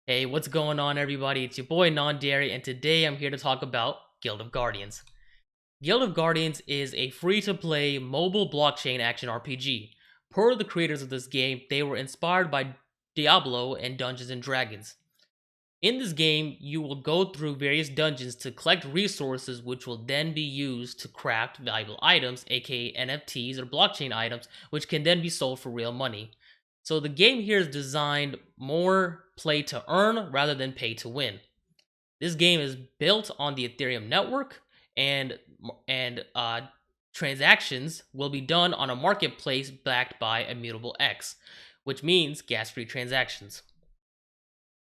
Hey, what's going on, everybody? It's your boy Non-Dairy, and today I'm here to talk about Guild of Guardians. Guild of Guardians is a free-to-play mobile blockchain action RPG. Per the creators of this game, they were inspired by Diablo and Dungeons and Dragons. In this game, you will go through various dungeons to collect resources which will then be used to craft valuable items, aka NFTs or blockchain items, which can then be sold for real money. So the game here is designed more play to earn rather than pay to win. This game is built on the Ethereum network, and and transactions will be done on a marketplace backed by Immutable X, which means gas-free transactions.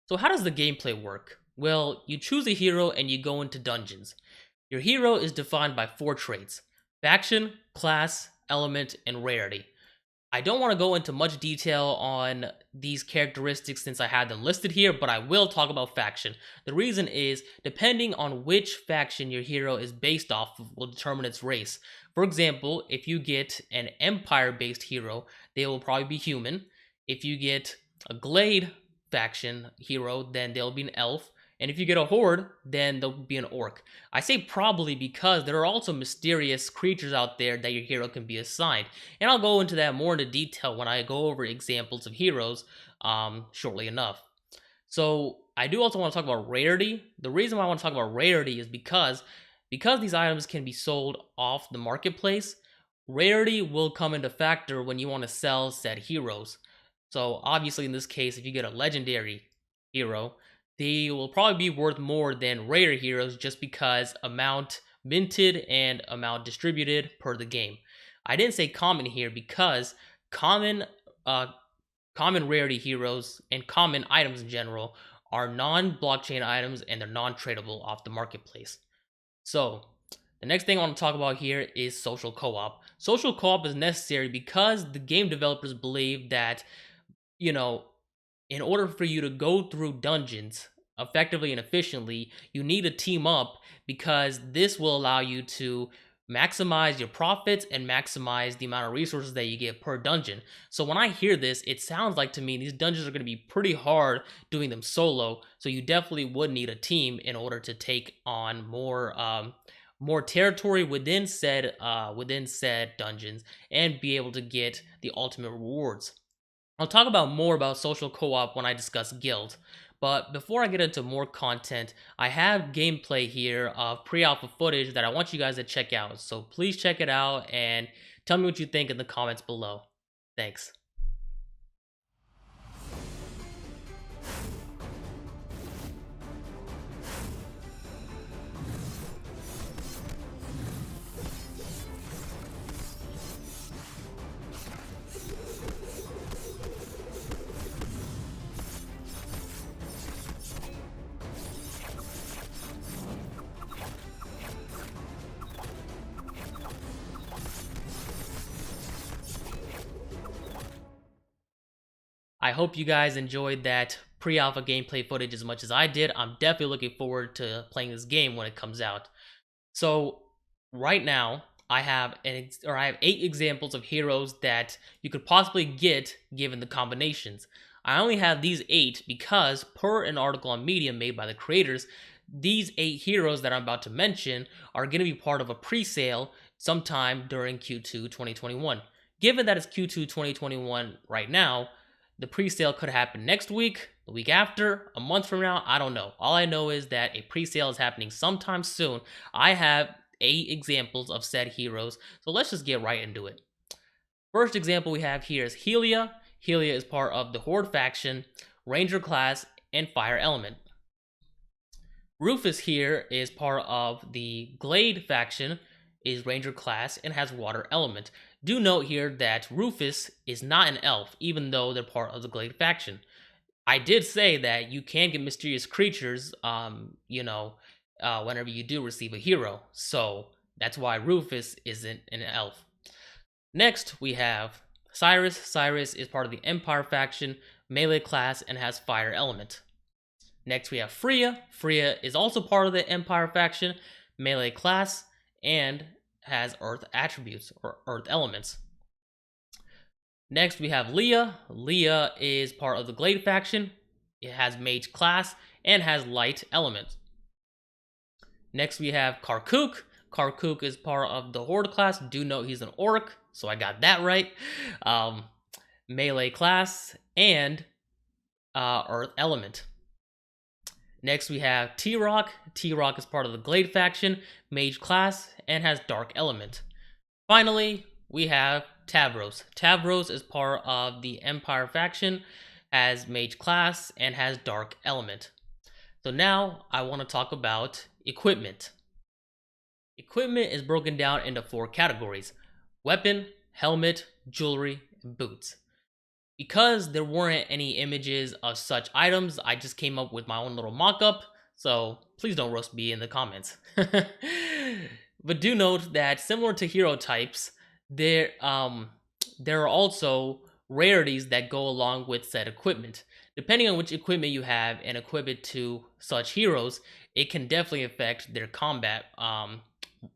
So how does the gameplay work? Well, you choose a hero and you go into dungeons. Your hero is defined by 4 traits: faction, class, element, and rarity. I don't want to go into much detail on these characteristics since I have them listed here, but I will talk about faction. The reason is, depending on which faction your hero is based off of will determine its race. For example, if you get an Empire-based hero, they will probably be human. If you get a Glade faction hero, then they'll be an elf. And if you get a horde, then they'll be an orc. I say probably because there are also mysterious creatures out there that your hero can be assigned. And I'll go into that more into detail when I go over examples of heroes shortly enough. So I do also want to talk about rarity. The reason why I want to talk about rarity is because these items can be sold off the marketplace, rarity will come into factor when you want to sell said heroes. So obviously in this case, if you get a legendary hero, they will probably be worth more than rare heroes just because amount minted and amount distributed per the game. I didn't say common here because common uh common rarity heroes and common items in general are non-blockchain items and they're non-tradable off the marketplace. So, the next thing I want to talk about here is social co-op. Social co-op is necessary because the game developers believe that, you know, in order for you to go through dungeons effectively and efficiently, you need to team up because this will allow you to maximize your profits and maximize the amount of resources that you get per dungeon. So when I hear this, it sounds like to me these dungeons are going to be pretty hard doing them solo. So you definitely would need a team in order to take on more territory within said dungeons and be able to get the ultimate rewards. I'll talk about more about social co-op when I discuss guild. But before I get into more content, I have gameplay here of pre-alpha footage that I want you guys to check out. So please check it out and tell me what you think in the comments below. Thanks. I hope you guys enjoyed that pre-alpha gameplay footage as much as I did. I'm definitely looking forward to playing this game when it comes out. So right now, I have 8 examples of heroes that you could possibly get given the combinations. I only have these 8 because, per an article on Medium made by the creators, these 8 heroes that I'm about to mention are going to be part of a pre-sale sometime during Q2 2021. Given that it's Q2 2021 right now, the pre-sale could happen next week, the week after, a month from now, I don't know. All I know is that a pre-sale is happening sometime soon. I have 8 examples of said heroes, so let's just get right into it. First example we have here is Helia. Helia is part of the Horde faction, Ranger class, and Fire element. Rufus here is part of the Glade faction, is Ranger class, and has Water element. Do note here that Rufus is not an elf, even though they're part of the Glade faction. I did say that you can get mysterious creatures, whenever you do receive a hero. So that's why Rufus isn't an elf. Next, we have Cyrus. Cyrus is part of the Empire faction, melee class, and has fire element. Next, we have Freya. Freya is also part of the Empire faction, melee class, and has earth attributes or earth elements. Next, we have Leah. Leah is part of the Glade faction, it has mage class and has light element. Next we have Karkuk. Karkuk is part of the Horde class. Do note he's an orc, so I got that right. Um, Melee class and Earth element. Next we have T-Rock. T-Rock is part of the Glade faction, mage class, and has dark element. Finally, we have Tavros. Tavros is part of the Empire faction, has mage class, and has dark element. So now I want to talk about equipment. Equipment is broken down into 4 categories: weapon, helmet, jewelry, and boots. Because there weren't any images of such items, I just came up with my own little mock-up, so please don't roast me in the comments. But do note that similar to hero types, there are also rarities that go along with said equipment. Depending on which equipment you have and equip it to such heroes, it can definitely affect their combat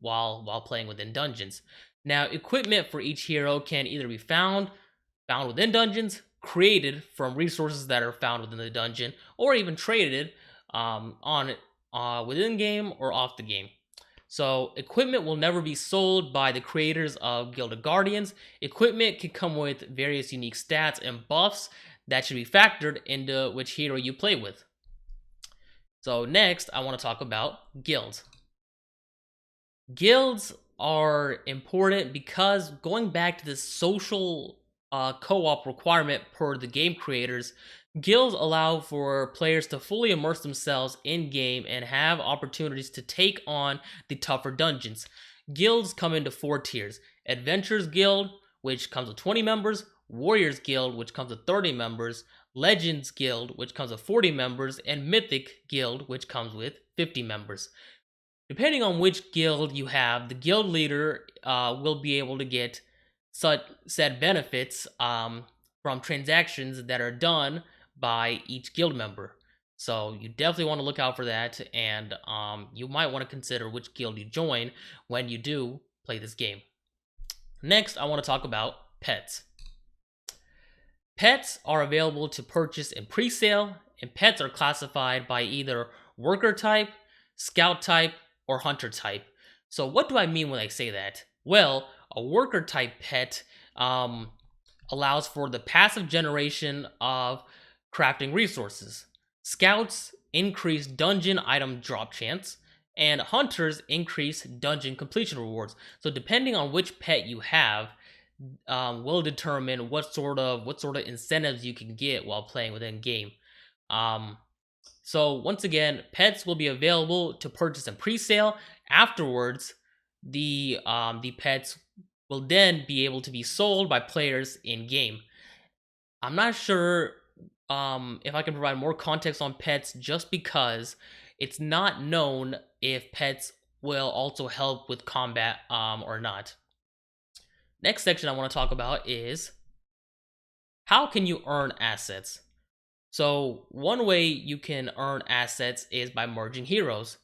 while playing within dungeons. Now, equipment for each hero can either be found within dungeons, created from resources that are found within the dungeon, or even traded within game or off the game. So equipment will never be sold by the creators of Guild of Guardians. Equipment can come with various unique stats and buffs that should be factored into which hero you play with. So next, I want to talk about guilds. Guilds are important because going back to the social co-op requirement per the game creators, guilds allow for players to fully immerse themselves in game and have opportunities to take on the tougher dungeons. Guilds come into 4 tiers: Adventurers Guild, which comes with 20 members; Warriors Guild, which comes with 30 members; Legends Guild, which comes with 40 members; and Mythic Guild, which comes with 50 members. Depending on which guild you have, the guild leader will be able to get such said benefits from transactions that are done by each guild member. So you definitely want to look out for that, and you might want to consider which guild you join when you do play this game. Next, I want to talk about pets. Pets are available to purchase in pre-sale, and pets are classified by either worker type, scout type, or hunter type. So what do I mean when I say that? Well, a worker type pet allows for the passive generation of crafting resources. Scouts increase dungeon item drop chance, and hunters increase dungeon completion rewards. So depending on which pet you have, will determine what sort of incentives you can get while playing within game. So once again, pets will be available to purchase in pre-sale. Afterwards, the pets will then be able to be sold by players in game. I'm not sure if I can provide more context on pets, just because it's not known if pets will also help with combat or not. Next section I want to talk about is how can you earn assets. So one way you can earn assets is by merging heroes.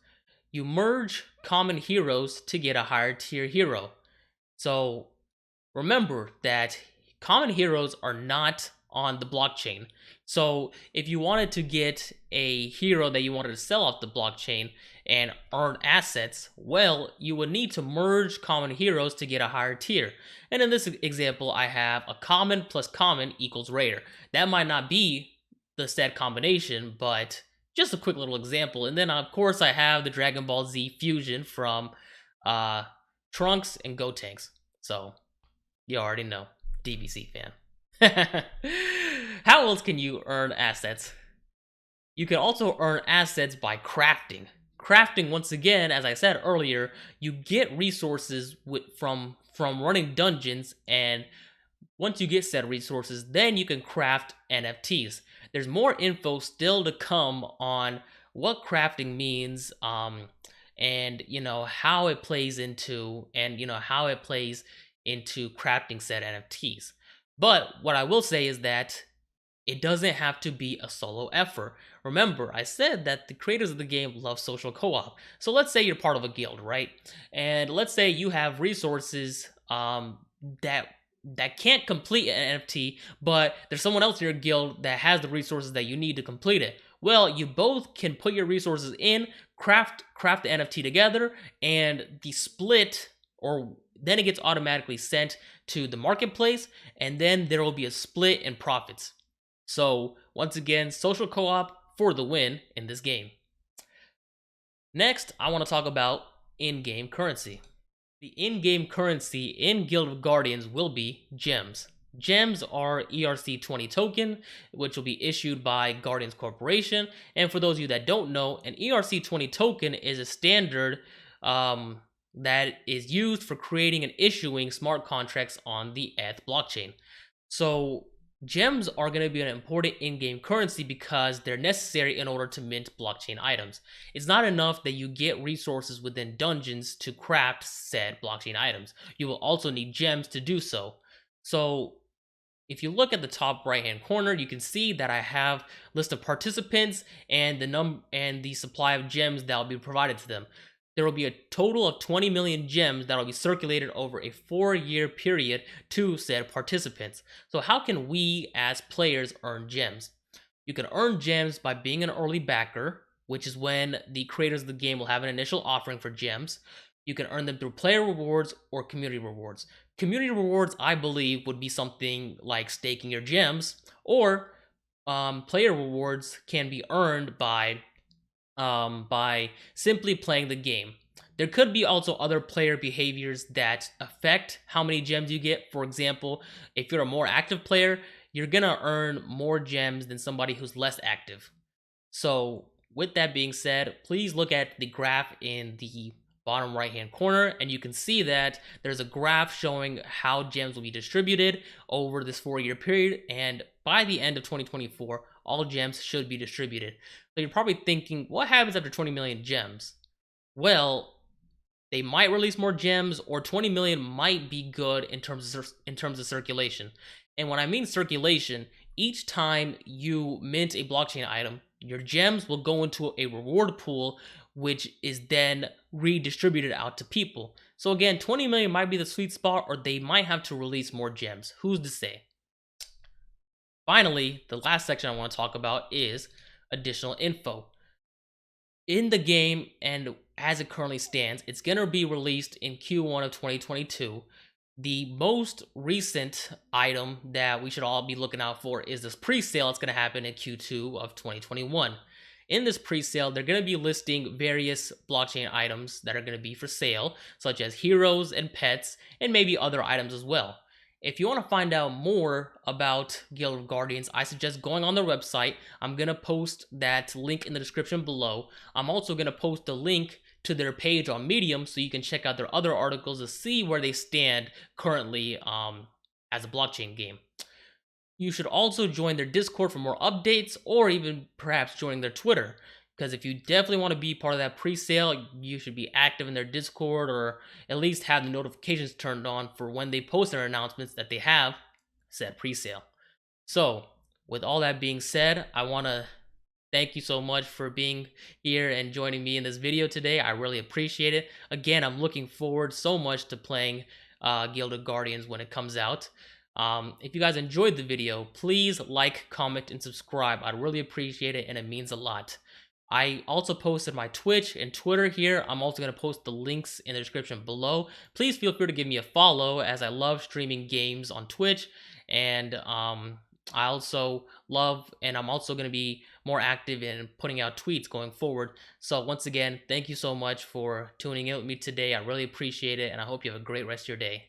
You merge common heroes to get a higher tier hero. So remember that common heroes are not on the blockchain. So if you wanted to get a hero that you wanted to sell off the blockchain and earn assets, well, you would need to merge common heroes to get a higher tier. And in this example, I have a common plus common equals rare. That might not be the said combination, but just a quick little example. And then of course I have the Dragon Ball Z fusion from Trunks and Gotenks. So you already know, DBC fan. How else can you earn assets? You can also earn assets by crafting. Crafting, once again, as I said earlier, you get resources from running dungeons, and once you get said resources, then you can craft NFTs. There's more info still to come on what crafting means, and how it plays into crafting said NFTs. But what I will say is that it doesn't have to be a solo effort. Remember, I said that the creators of the game love social co-op. So let's say you're part of a guild, right? And let's say you have resources that that can't complete an NFT, but there's someone else in your guild that has the resources that you need to complete it. Well, you both can put your resources in, craft the NFT together, and the split, or then it gets automatically sent to the marketplace, and then there will be a split in profits. So once again, social co-op for the win in this game. Next, I want to talk about in-game currency. The in-game currency in Guild of Guardians will be gems. Gems are ERC20 token, which will be issued by Guardians Corporation. And for those of you that don't know, an ERC20 token is a standard that is used for creating and issuing smart contracts on the ETH blockchain. So gems are going to be an important in-game currency because they're necessary in order to mint blockchain items. It's not enough that you get resources within dungeons to craft said blockchain items. You will also need gems to do so. So if you look at the top right hand corner, you can see that I have list of participants and the supply of gems that will be provided to them. There will be a total of 20 million gems that will be circulated over a 4-year period to said participants. So how can we as players earn gems? You can earn gems by being an early backer, which is when the creators of the game will have an initial offering for gems. You can earn them through player rewards or community rewards. Community rewards, I believe, would be something like staking your gems, or player rewards can be earned by simply playing the game. There could be also other player behaviors that affect how many gems you get. For example, if you're a more active player, you're gonna earn more gems than somebody who's less active. So with that being said, please look at the graph in the bottom right hand corner, and you can see that there's a graph showing how gems will be distributed over this 4-year period, and by the end of 2024 all gems should be distributed. So you're probably thinking, what happens after 20 million gems? Well, they might release more gems, or 20 million might be good in terms of circulation. And when I mean circulation, each time you mint a blockchain item, your gems will go into a reward pool, which is then redistributed out to people. So again, 20 million might be the sweet spot, or they might have to release more gems. Who's to say? Finally, the last section I want to talk about is additional info. In the game, and as it currently stands, it's going to be released in Q1 of 2022. The most recent item that we should all be looking out for is this pre-sale. It's going to happen in Q2 of 2021. In this pre-sale, they're going to be listing various blockchain items that are going to be for sale, such as heroes and pets, and maybe other items as well. If you want to find out more about Guild of Guardians, I suggest going on their website. I'm going to post that link in the description below. I'm also going to post a link to their page on Medium so you can check out their other articles to see where they stand currently as a blockchain game. You should also join their Discord for more updates, or even perhaps joining their Twitter. Because if you definitely want to be part of that pre-sale, you should be active in their Discord, or at least have the notifications turned on for when they post their announcements that they have said pre-sale. So, with all that being said, I want to thank you so much for being here and joining me in this video today. I really appreciate it. Again, I'm looking forward so much to playing Guild of Guardians when it comes out. If you guys enjoyed the video, please like, comment, and subscribe. I'd really appreciate it, and it means a lot. I also posted my Twitch and Twitter here. I'm also going to post the links in the description below. Please feel free to give me a follow, as I love streaming games on Twitch. And I also love, and I'm also going to be more active in putting out tweets going forward. So once again, thank you so much for tuning in with me today. I really appreciate it, and I hope you have a great rest of your day.